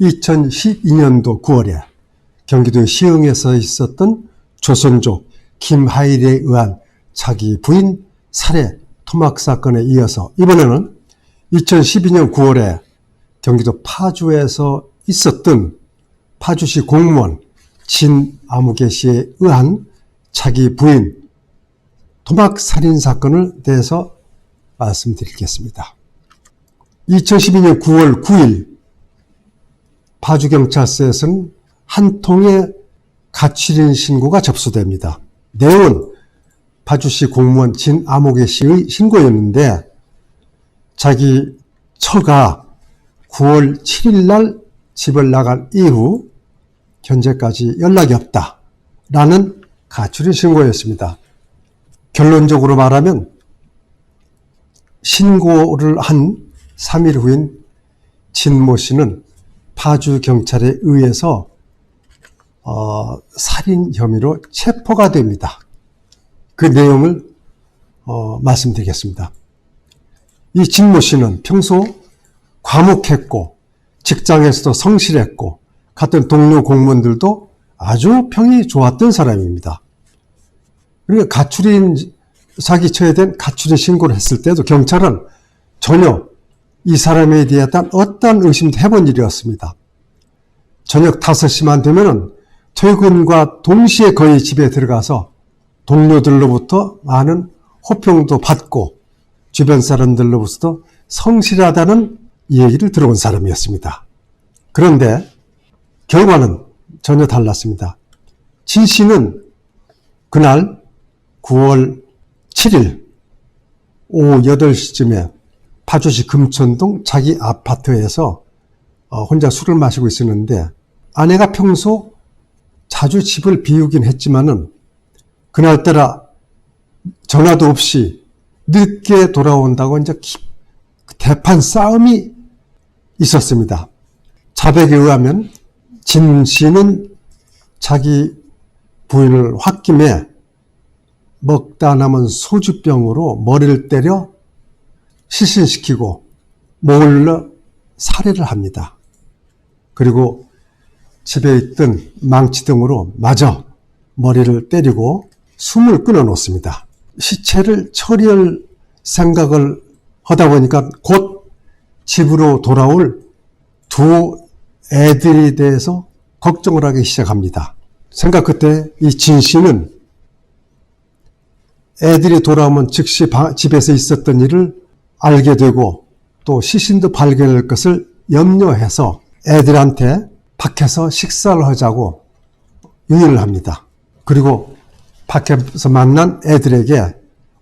2012년도 9월에 경기도 시흥에서 있었던 조선족 김하일에 의한 자기 부인 살해 토막 사건에 이어서 이번에는 2012년 9월에 경기도 파주에서 있었던 파주시 공무원 진아무개 씨에 의한 자기 부인 토막 살인 사건을 대해서 말씀드리겠습니다. 2012년 9월 9일 파주경찰서에서는 한 통의 가출인 신고가 접수됩니다. 내용은 파주시 공무원 진아무개 씨의 신고였는데 자기 처가 9월 7일 날 집을 나간 이후 현재까지 연락이 없다라는 가출인 신고였습니다. 결론적으로 말하면 신고를 한 3일 후인 진모 씨는 파주경찰에 의해서 살인 혐의로 체포가 됩니다. 그 내용을 말씀드리겠습니다. 이 진모 씨는 평소 과묵했고 직장에서도 성실했고 같은 동료 공무원들도 아주 평이 좋았던 사람입니다. 그러니까 가출인 사기쳐야 된 가출인 신고를 했을 때도 경찰은 전혀 이 사람에 대한 어떤 의심도 해본 일이 없습니다. 저녁 5시만 되면은 퇴근과 동시에 거의 집에 들어가서 동료들로부터 많은 호평도 받고 주변 사람들로부터도 성실하다는 얘기를 들어온 사람이었습니다. 그런데 결과는 전혀 달랐습니다. 진 씨는 그날 9월 7일 오후 8시쯤에 파주시 금천동 자기 아파트에서 혼자 술을 마시고 있었는데 아내가 평소 자주 집을 비우긴 했지만은 그날따라 전화도 없이 늦게 돌아온다고 이제 대판 싸움이 있었습니다. 자백에 의하면 진 씨는 자기 부인을 홧김에 먹다 남은 소주병으로 머리를 때려 실신시키고 몰래 살해를 합니다. 그리고 집에 있던 망치 등으로 마저 머리를 때리고 숨을 끊어 놓습니다. 시체를 처리할 생각을 하다 보니까 곧 집으로 돌아올 두 애들에 대해서 걱정을 하기 시작합니다. 생각 끝에 이 진 씨는 애들이 돌아오면 즉시 집에서 있었던 일을 알게 되고 또 시신도 발견할 것을 염려해서 애들한테 밖에서 식사를 하자고 유인을 합니다. 그리고 밖에서 만난 애들에게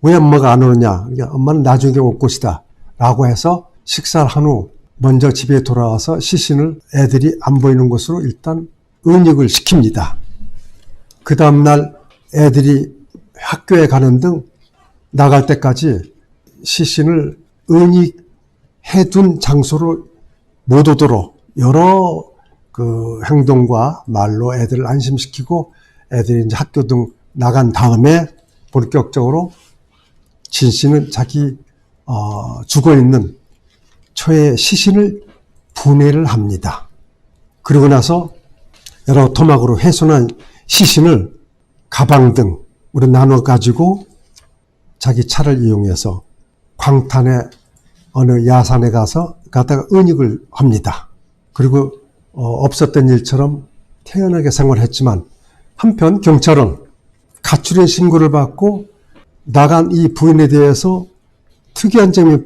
왜 엄마가 안 오느냐, 엄마는 나중에 올 것이다 라고 해서 식사를 한 후 먼저 집에 돌아와서 시신을 애들이 안 보이는 곳으로 일단 은닉을 시킵니다. 그 다음날 애들이 학교에 가는 등 나갈 때까지 시신을 은닉해둔 장소로 못 오도록 여러 행동과 말로 애들을 안심시키고 애들이 이제 학교 등 나간 다음에 본격적으로 진 씨는 자기 죽어있는 처의 시신을 분해를 합니다. 그러고 나서 여러 토막으로 훼손한 시신을 가방 등으로 나눠 가지고 자기 차를 이용해서 광탄의 어느 야산에 가다가 은닉을 합니다. 그리고 없었던 일처럼 태연하게 생활했지만 한편 경찰은 가출인 신고를 받고 나간 이 부인에 대해서 특이한 점이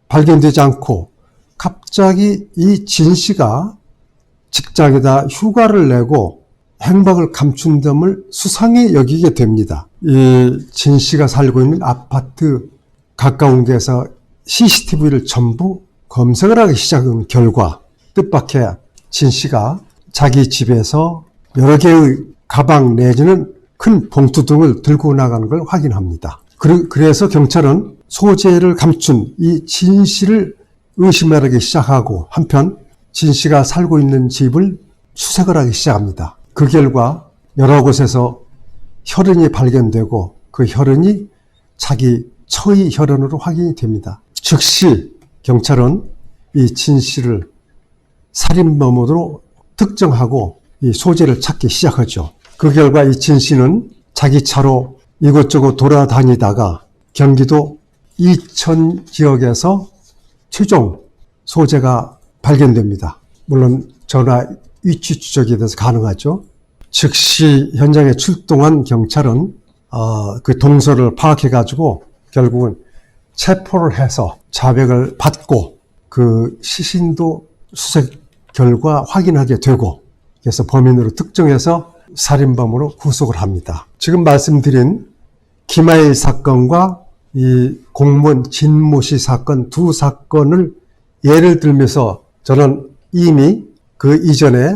발견되지 않고 갑자기 이 진 씨가 직장에다 휴가를 내고 행방을 감춘 점을 수상히 여기게 됩니다. 이 진 씨가 살고 있는 아파트 가까운 데서 CCTV를 전부 검색을 하기 시작한 결과 뜻밖의 진 씨가 자기 집에서 여러 개의 가방 내지는 큰 봉투 등을 들고 나가는 걸 확인합니다. 그래서 경찰은 소재를 감춘 이 진 씨를 의심하기 시작하고 한편 진 씨가 살고 있는 집을 수색을 하기 시작합니다. 그 결과 여러 곳에서 혈흔이 발견되고 그 혈흔이 자기 처의 혈흔으로 확인이 됩니다. 즉시 경찰은 이 진 씨를 살인범으로 특정하고 이 소재를 찾기 시작하죠. 그 결과 이진 씨는 자기 차로 이곳저곳 돌아다니다가 경기도 이천 지역에서 최종 소재가 발견됩니다. 물론 전화 위치 추적에 대해서 가능하죠. 즉시 현장에 출동한 경찰은 그 동서를 파악해가지고 결국은 체포를 해서 자백을 받고 그 시신도 수색 결과 확인하게 되고, 그래서 범인으로 특정해서 살인범으로 구속을 합니다. 지금 말씀드린 김하일 사건과 이 공무원 진모 씨 사건 두 사건을 예를 들면서 저는 이미 그 이전에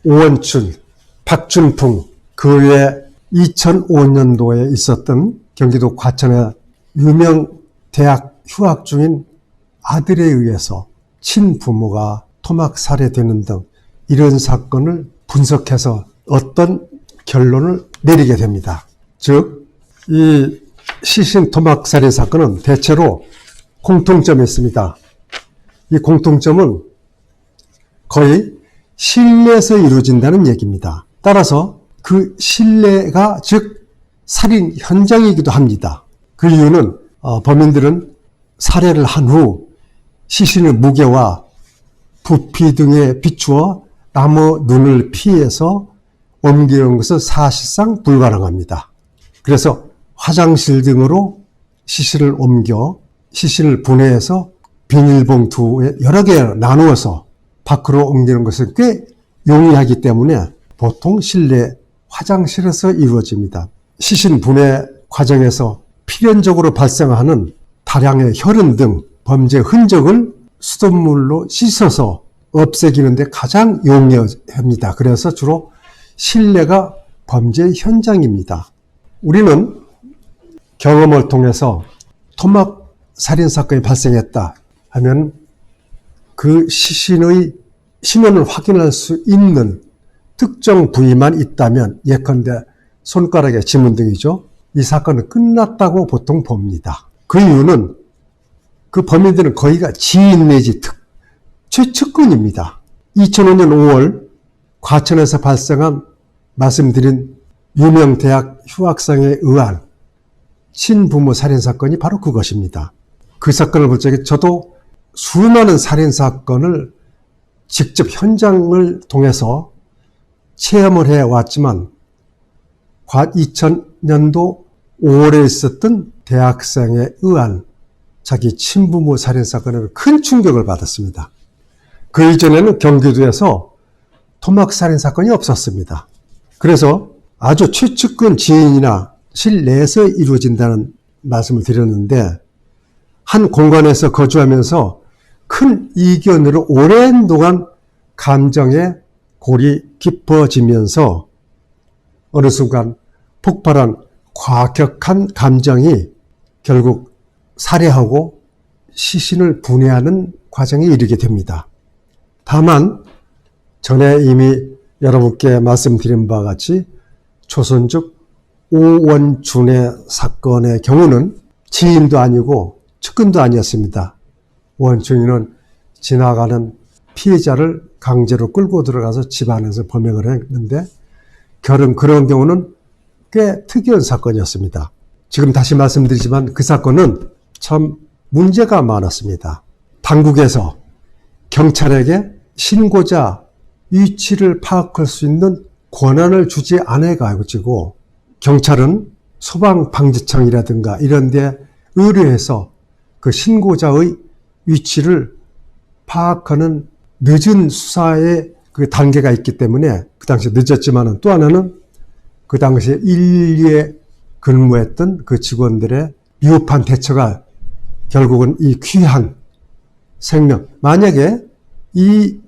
오원춘, 박준풍, 그 외에 2005년도에 있었던 경기도 과천의 유명 대학 휴학 중인 아들에 의해서 친부모가 토막 살해되는 등 이런 사건을 분석해서 어떤 결론을 내리게 됩니다. 즉, 이 시신 토막 살해 사건은 대체로 공통점이 있습니다. 이 공통점은 거의 실내에서 이루어진다는 얘기입니다. 따라서 그 실내가 즉 살인 현장이기도 합니다. 그 이유는 범인들은 살해를 한 후 시신의 무게와 부피 등에 비추어 나무 눈을 피해서 옮기는 것은 사실상 불가능합니다. 그래서 화장실 등으로 시신을 옮겨 시신을 분해해서 비닐봉투에 여러 개 나누어서 밖으로 옮기는 것은 꽤 용이하기 때문에 보통 실내 화장실에서 이루어집니다. 시신 분해 과정에서 필연적으로 발생하는 다량의 혈흔 등 범죄 흔적을 수돗물로 씻어서 없애기는 데 가장 용이합니다. 그래서 주로 실내가 범죄 현장입니다. 우리는 경험을 통해서 토막 살인 사건이 발생했다 하면 그 시신의 신원을 확인할 수 있는 특정 부위만 있다면, 예컨대 손가락의 지문 등이죠. 이 사건은 끝났다고 보통 봅니다. 그 이유는 그 범인들은 거의가 지인 내지 최측근입니다. 2005년 5월 과천에서 발생한 말씀드린 유명 대학 휴학생에 의한 친부모 살인사건이 바로 그것입니다. 그 사건을 볼 적에 저도 수많은 살인사건을 직접 현장을 통해서 체험을 해왔지만 2000년도 5월에 있었던 대학생에 의한 자기 친부모 살인사건에는 큰 충격을 받았습니다. 그 이전에는 경기도에서 토막 살인사건이 없었습니다. 그래서 아주 최측근 지인이나 실내에서 이루어진다는 말씀을 드렸는데, 한 공간에서 거주하면서 큰 이견으로 오랜 동안 감정의 골이 깊어지면서 어느 순간 폭발한 과격한 감정이 결국 살해하고 시신을 분해하는 과정에 이르게 됩니다. 다만 전에 이미 여러분께 말씀드린 바와 같이 조선족 오원춘의 사건의 경우는 지인도 아니고 측근도 아니었습니다. 오원춘이는 지나가는 피해자를 강제로 끌고 들어가서 집안에서 범행을 했는데, 그런 경우는 꽤 특이한 사건이었습니다. 지금 다시 말씀드리지만 그 사건은 참 문제가 많았습니다. 당국에서 경찰에게 신고자 위치를 파악할 수 있는 권한을 주지 않아가지고 경찰은 소방방지청이라든가 이런 데 의뢰해서 그 신고자의 위치를 파악하는 늦은 수사의 그 단계가 있기 때문에 그 당시 늦었지만은, 또 하나는 그 당시에 112에 근무했던 그 직원들의 미흡한 대처가 결국은 이 귀한 생명, 만약에 이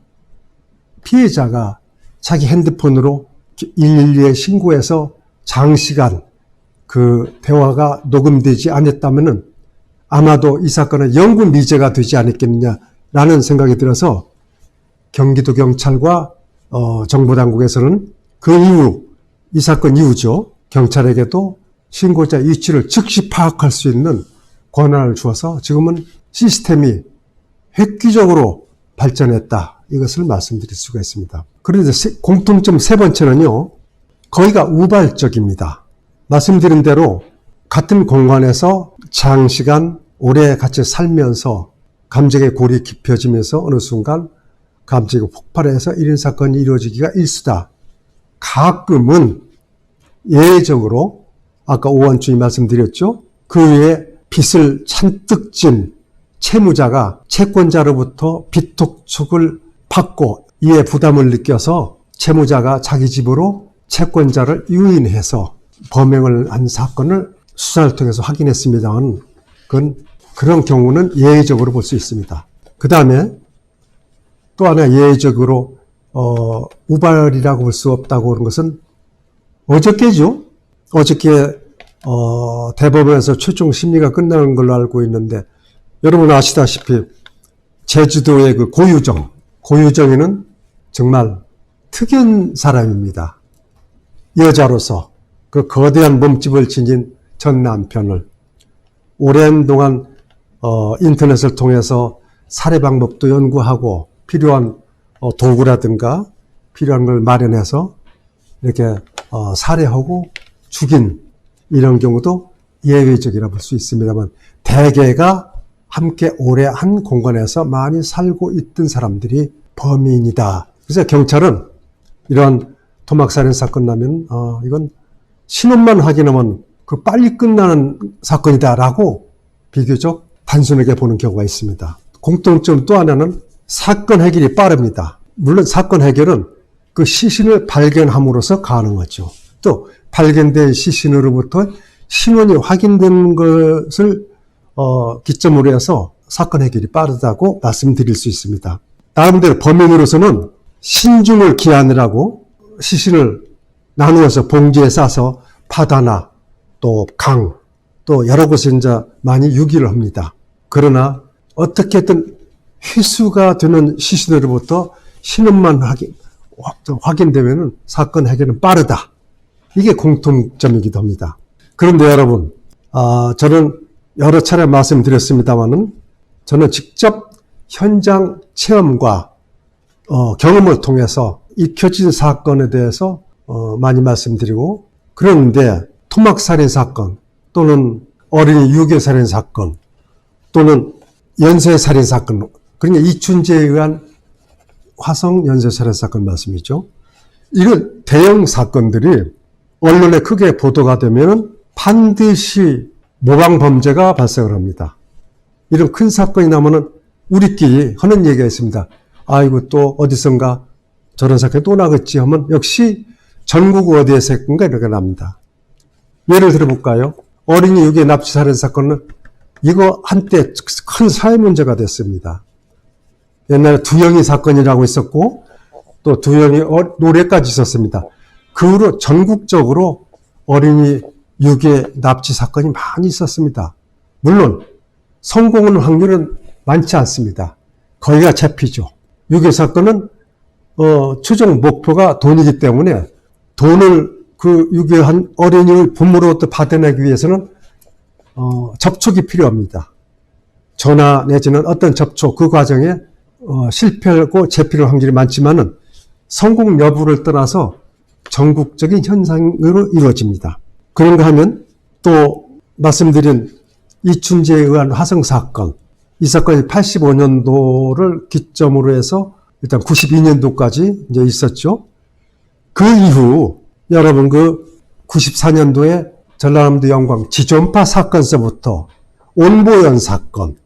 피해자가 자기 핸드폰으로 112에 신고해서 장시간 그 대화가 녹음되지 않았다면은 아마도 이 사건은 영구 미제가 되지 않았겠느냐라는 생각이 들어서 경기도 경찰과 정보당국에서는 그 이후, 이 사건 이후죠, 경찰에게도 신고자 위치를 즉시 파악할 수 있는 권한을 주어서 지금은 시스템이 획기적으로 발전했다, 이것을 말씀드릴 수가 있습니다. 그런데 공통점 세 번째는요. 거기가 우발적입니다. 말씀드린 대로 같은 공간에서 장시간 오래 같이 살면서 감정의 골이 깊어지면서 어느 순간 감정이 폭발해서 이런 사건이 이루어지기가 일수다. 가끔은 예외적으로 아까 오한중이 말씀드렸죠. 그 외에 빚을 잔뜩 진 채무자가 채권자로부터 빚 독촉을 받고 이에 부담을 느껴서 채무자가 자기 집으로 채권자를 유인해서 범행을 한 사건을 수사를 통해서 확인했습니다만 그런 경우는 예외적으로 볼 수 있습니다. 그 다음에 또 하나 예외적으로 우발이라고 볼 수 없다고 하는 것은 어저께죠. 어저께 대법원에서 최종 심리가 끝나는 걸로 알고 있는데 여러분 아시다시피 제주도의 그 고유정이는 정말 특이한 사람입니다. 여자로서 그 거대한 몸집을 지닌 전 남편을 오랜 동안 인터넷을 통해서 살해 방법도 연구하고 필요한 도구라든가 필요한 걸 마련해서 이렇게 살해하고 죽인 이런 경우도 예외적이라 볼 수 있습니다만 대개가 함께 오래 한 공간에서 많이 살고 있던 사람들이 범인이다. 그래서 경찰은 이런 토막살인 사건 나면 이건 신원만 확인하면 그 빨리 끝나는 사건이다라고 비교적 단순하게 보는 경우가 있습니다. 공통점 또 하나는 사건 해결이 빠릅니다. 물론 사건 해결은 그 시신을 발견함으로써 가능하죠. 또 발견된 시신으로부터 신원이 확인된 것을 기점으로 해서 사건 해결이 빠르다고 말씀드릴 수 있습니다. 나름대로 범인으로서는 신중을 기하느라고 시신을 나누어서 봉지에 싸서 바다나 또 강, 또 여러 곳에 이제 많이 유기를 합니다. 그러나 어떻게든 희수가 되는 시신으로부터 신원만 확인되면 사건 해결은 빠르다. 이게 공통점이기도 합니다. 그런데 여러분, 저는 여러 차례 말씀드렸습니다만은 저는 직접 현장 체험과 경험을 통해서 익혀진 사건에 대해서 많이 말씀드리고, 그런데 토막살인 사건 또는 어린이 유괴살인 사건 또는 연쇄살인 사건, 그러니까 이춘재에 의한 화성 연쇄살인 사건 말씀이죠. 이런 대형 사건들이 언론에 크게 보도가 되면 반드시 모방 범죄가 발생을 합니다. 이런 큰 사건이 나면은 우리끼리 하는 얘기가 있습니다. 아이고 또 어디선가 저런 사건이 또 나겠지 하면 역시 전국 어디에서 했건가 이렇게 납니다. 예를 들어볼까요? 어린이 유괴 납치 살인 사건은 이거 한때 큰 사회 문제가 됐습니다. 옛날에 두영이 사건이라고 있었고 또 두영이 노래까지 있었습니다. 그 후로 전국적으로 어린이 유괴 납치 사건이 많이 있었습니다. 물론 성공하는 확률은 많지 않습니다. 거기가 잡히죠. 유괴 사건은 최종 목표가 돈이기 때문에 돈을 그 유괴한 어린이를 부모로부터 받아내기 위해서는 접촉이 필요합니다. 전화 내지는 어떤 접촉 그 과정에 실패하고 재필할 확률이 많지만은 성공 여부를 떠나서 전국적인 현상으로 이루어집니다. 그런가 하면 또 말씀드린 이춘재에 의한 화성 사건, 이 사건이 85년도를 기점으로 해서 일단 92년도까지 이제 있었죠. 그 이후 여러분 그 94년도에 전라남도 영광 지존파 사건서부터 온보연 사건,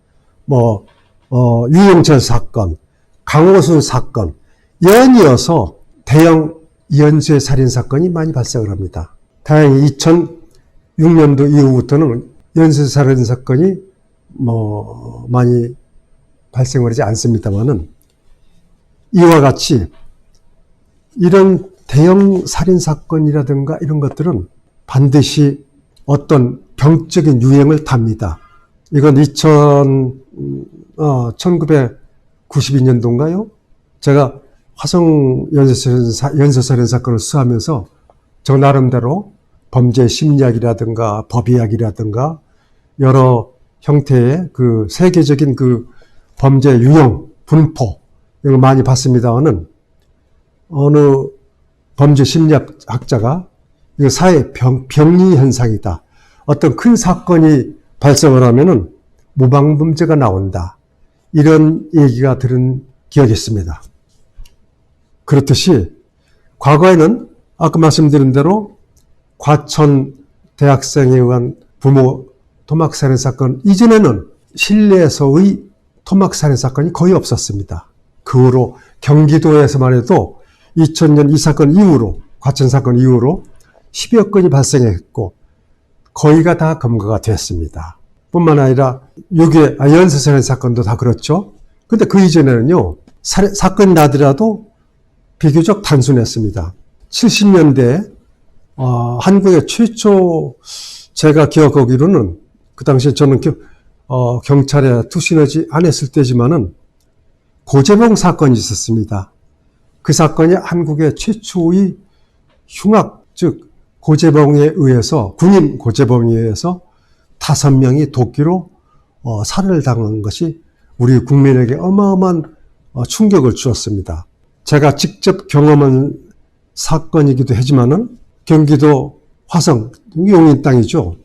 유영철 사건, 강호순 사건, 연이어서 대형 연쇄 살인 사건이 많이 발생을 합니다. 다행히 2006년도 이후부터는 연쇄 살인 사건이 많이 발생을 하지 않습니다만은 이와 같이 이런 대형 살인 사건이라든가 이런 것들은 반드시 어떤 병적인 유행을 탑니다. 이건 1992년도인가요? 제가 화성 연쇄살인 사건을 수사하면서 저 나름대로 범죄 심리학이라든가 법의학이라든가 여러 형태의 그 세계적인 그 범죄 유형, 분포 이걸 많이 봤습니다만은 어느 범죄 심리학자가 이거 사회 병리 현상이다. 어떤 큰 사건이 발생을 하면은 무방범죄가 나온다. 이런 얘기가 들은 기억이 있습니다. 그렇듯이 과거에는 아까 말씀드린 대로 과천 대학생에 의한 부모 토막살인 사건 이전에는 실내에서의 토막살인 사건이 거의 없었습니다. 그 후로 경기도에서만 해도 2000년 이 사건 이후로 과천 사건 이후로 10여 건이 발생했고 거의가 다 검거가 됐습니다. 뿐만 아니라 연쇄살인 사건도 다 그렇죠. 근데 그 이전에는요 사건이 나더라도 비교적 단순했습니다. 70년대 한국의 최초 제가 기억하기로는 그 당시에 저는 경찰에 투신하지 않았을 때지만은 고재봉 사건이 있었습니다. 그 사건이 한국의 최초의 흉악, 즉 고재봉에 의해서 군인 고재봉에 의해서 5명이 도끼로 살해를 당한 것이 우리 국민에게 어마어마한 충격을 주었습니다. 제가 직접 경험한 사건이기도 하지만은 경기도 화성 용인 땅이죠.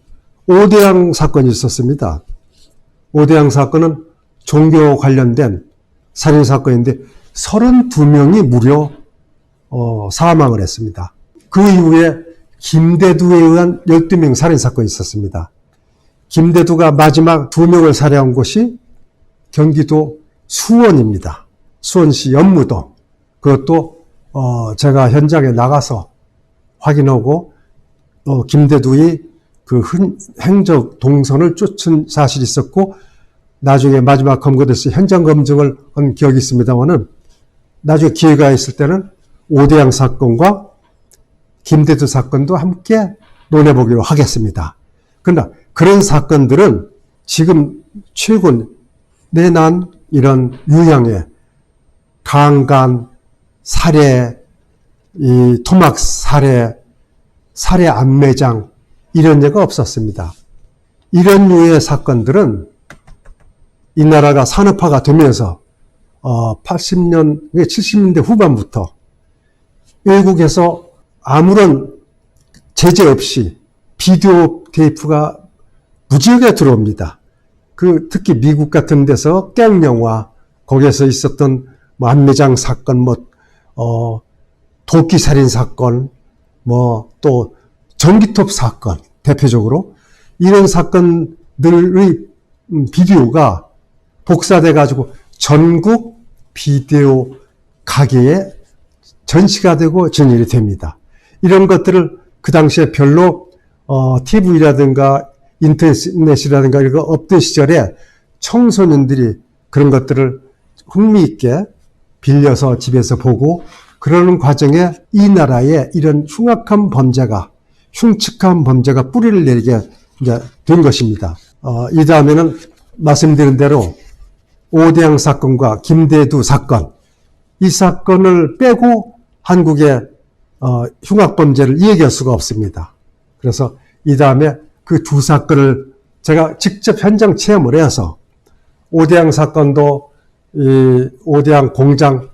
오대양 사건이 있었습니다. 오대양 사건은 종교 관련된 살인 사건인데 32명이 무려 사망을 했습니다. 그 이후에 김대두에 의한 12명 살인 사건이 있었습니다. 김대두가 마지막 2명을 살해한 곳이 경기도 수원입니다. 수원시 연무동. 그것도 제가 현장에 나가서 확인하고 김대두의 그 행적 동선을 쫓은 사실이 있었고 나중에 마지막 검거돼서 현장 검증을 한 기억이 있습니다만은 나중에 기회가 있을 때는 오대양 사건과 김대두 사건도 함께 논해보기로 하겠습니다. 그러나 그런 사건들은 지금 최근 내난 이런 유형의 강간, 살해, 토막 살해, 살해 안매장 이런 예가 없었습니다. 이런 류의 사건들은 이 나라가 산업화가 되면서 80년, 70년대 후반부터 외국에서 아무런 제재 없이 비디오 테이프가 무지하게 들어옵니다. 특히 미국 같은 데서 깽영화, 거기에서 있었던 안매장 사건, 도끼살인 사건, 또 전기톱 사건, 대표적으로 이런 사건들의 비디오가 복사돼 가지고 전국 비디오 가게에 전시가 되고 전일이 됩니다. 이런 것들을 그 당시에 별로 TV라든가 인터넷이라든가 이런 거 없던 시절에 청소년들이 그런 것들을 흥미있게 빌려서 집에서 보고 그러는 과정에 이 나라에 이런 흉측한 범죄가 뿌리를 내리게 이제 된 것입니다. 이 다음에는 말씀드린 대로 오대양 사건과 김대두 사건, 이 사건을 빼고 한국의 흉악범죄를 이야기할 수가 없습니다. 그래서 이 다음에 그 두 사건을 제가 직접 현장 체험을 해서 오대양 사건도 이 오대양 공장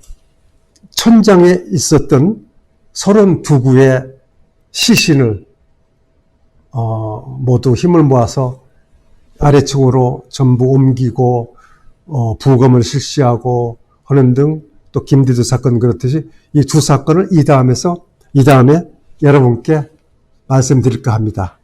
천장에 있었던 32구의 시신을 모두 힘을 모아서 아래층으로 전부 옮기고 부검을 실시하고 하는 등 또 김대두 사건 그렇듯이 이 두 사건을 이 다음에 여러분께 말씀드릴까 합니다.